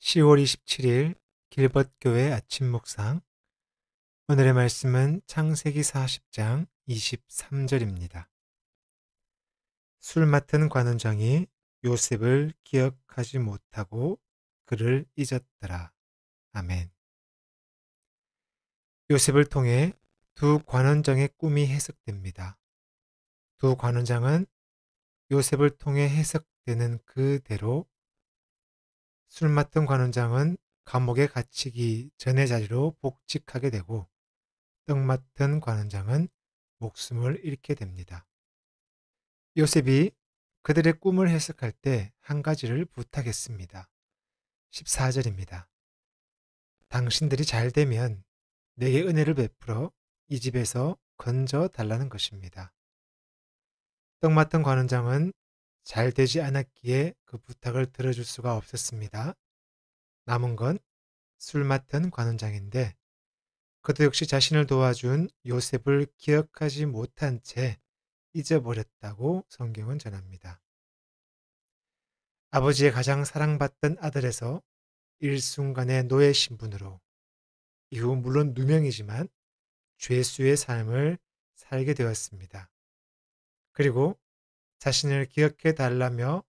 10월 27일 길벗교회 아침 묵상. 오늘의 말씀은 창세기 40장 23절입니다. 술 맡은 관원장이 요셉을 기억하지 못하고 그를 잊었더라. 아멘. 요셉을 통해 두 관원장의 꿈이 해석됩니다. 두 관원장은 요셉을 통해 해석되는 그대로 술 맡은 관원장은 감옥에 갇히기 전의 자리로 복직하게 되고 떡 맡은 관원장은 목숨을 잃게 됩니다. 요셉이 그들의 꿈을 해석할 때 한 가지를 부탁했습니다. 14절입니다. 당신들이 잘 되면 내게 은혜를 베풀어 이 집에서 건져 달라는 것입니다. 떡 맡은 관원장은 잘 되지 않았기에 그 부탁을 들어줄 수가 없었습니다. 남은 건 술 맡은 관원장인데 그도 역시 자신을 도와준 요셉을 기억하지 못한 채 잊어버렸다고 성경은 전합니다. 아버지의 가장 사랑받던 아들에서 일순간의 노예 신분으로 이후 물론 누명이지만 죄수의 삶을 살게 되었습니다. 그리고 자신을 기억해 달라며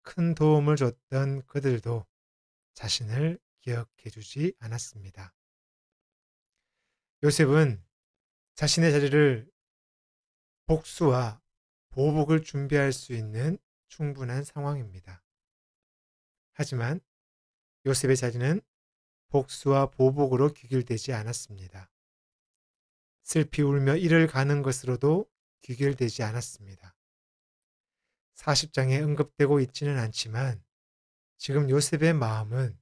큰 도움을 줬던 그들도 자신을 기억해 주지 않았습니다. 요셉은 자신의 자리를 복수와 보복을 준비할 수 있는 충분한 상황입니다. 하지만 요셉의 자리는 복수와 보복으로 귀결되지 않았습니다. 슬피 울며 이를 가는 것으로도 귀결되지 않았습니다. 40장에 언급되고 있지는 않지만 지금 요셉의 마음은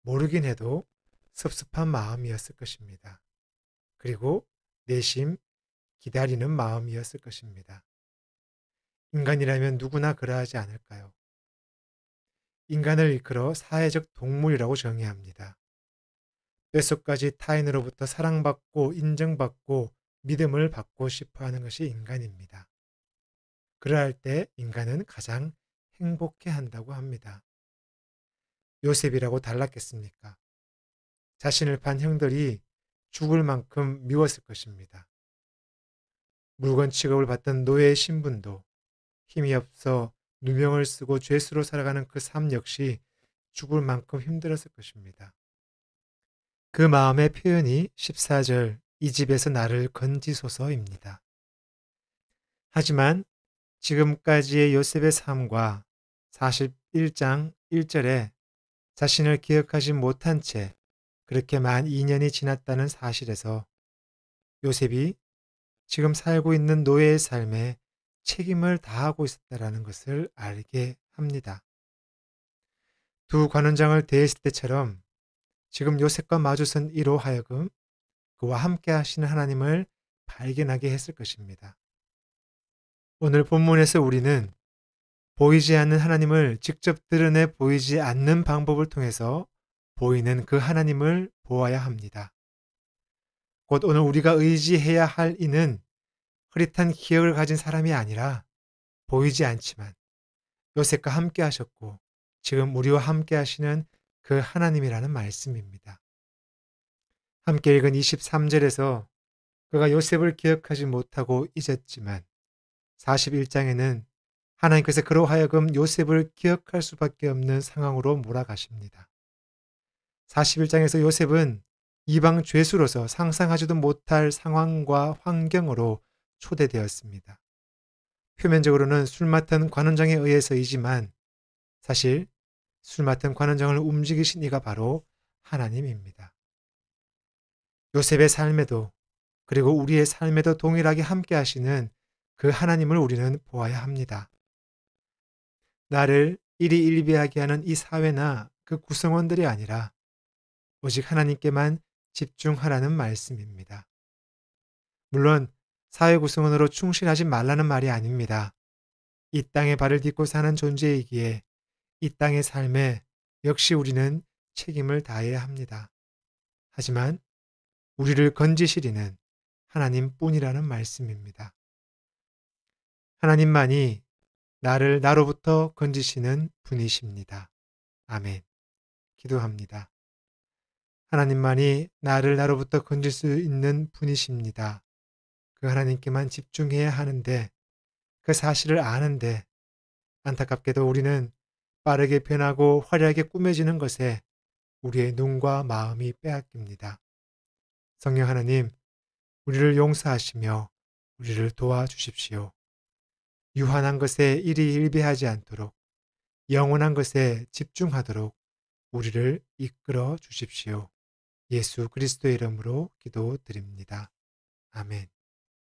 모르긴 해도 섭섭한 마음이었을 것입니다. 그리고 내심 기다리는 마음이었을 것입니다. 인간이라면 누구나 그러하지 않을까요? 인간을 일컬어 사회적 동물이라고 정의합니다. 뼛속까지 타인으로부터 사랑받고 인정받고 믿음을 받고 싶어 하는 것이 인간입니다. 그러할 때 인간은 가장 행복해 한다고 합니다. 요셉이라고 달랐겠습니까? 자신을 판 형들이 죽을 만큼 미웠을 것입니다. 물건 취급을 받던 노예의 신분도 힘이 없어 누명을 쓰고 죄수로 살아가는 그 삶 역시 죽을 만큼 힘들었을 것입니다. 그 마음의 표현이 14절 이 집에서 나를 건지소서입니다. 하지만 지금까지의 요셉의 삶과 41장 1절에 자신을 기억하지 못한 채 그렇게 만 2년이 지났다는 사실에서 요셉이 지금 살고 있는 노예의 삶에 책임을 다하고 있었다는 것을 알게 합니다. 두 관원장을 대했을 때처럼 지금 요셉과 마주선 이로 하여금 그와 함께 하시는 하나님을 발견하게 했을 것입니다. 오늘 본문에서 우리는 보이지 않는 하나님을 직접 드러내 보이지 않는 방법을 통해서 보이는 그 하나님을 보아야 합니다. 곧 오늘 우리가 의지해야 할 이는 흐릿한 기억을 가진 사람이 아니라 보이지 않지만 요셉과 함께 하셨고 지금 우리와 함께 하시는 그 하나님이라는 말씀입니다. 함께 읽은 23절에서 그가 요셉을 기억하지 못하고 잊었지만 41장에는 하나님께서 그로 하여금 요셉을 기억할 수밖에 없는 상황으로 몰아가십니다. 41장에서 요셉은 이방 죄수로서 상상하지도 못할 상황과 환경으로 초대되었습니다. 표면적으로는 술 맡은 관원장에 의해서이지만 사실 술 맡은 관원장을 움직이신 이가 바로 하나님입니다. 요셉의 삶에도 그리고 우리의 삶에도 동일하게 함께 하시는 그 하나님을 우리는 보아야 합니다. 나를 일희일비하게 하는 이 사회나 그 구성원들이 아니라 오직 하나님께만 집중하라는 말씀입니다. 물론 사회 구성원으로 충실하지 말라는 말이 아닙니다. 이 땅에 발을 딛고 사는 존재이기에 이 땅의 삶에 역시 우리는 책임을 다해야 합니다. 하지만 우리를 건지시리는 하나님뿐이라는 말씀입니다. 하나님만이 나를 나로부터 건지시는 분이십니다. 아멘. 기도합니다. 하나님만이 나를 나로부터 건질 수 있는 분이십니다. 그 하나님께만 집중해야 하는데, 그 사실을 아는데 안타깝게도 우리는 빠르게 변하고 화려하게 꾸며지는 것에 우리의 눈과 마음이 빼앗깁니다. 성령 하나님, 우리를 용서하시며 우리를 도와주십시오. 유한한 것에 일이 일비하지 않도록 영원한 것에 집중하도록 우리를 이끌어 주십시오. 예수 그리스도의 이름으로 기도드립니다. 아멘.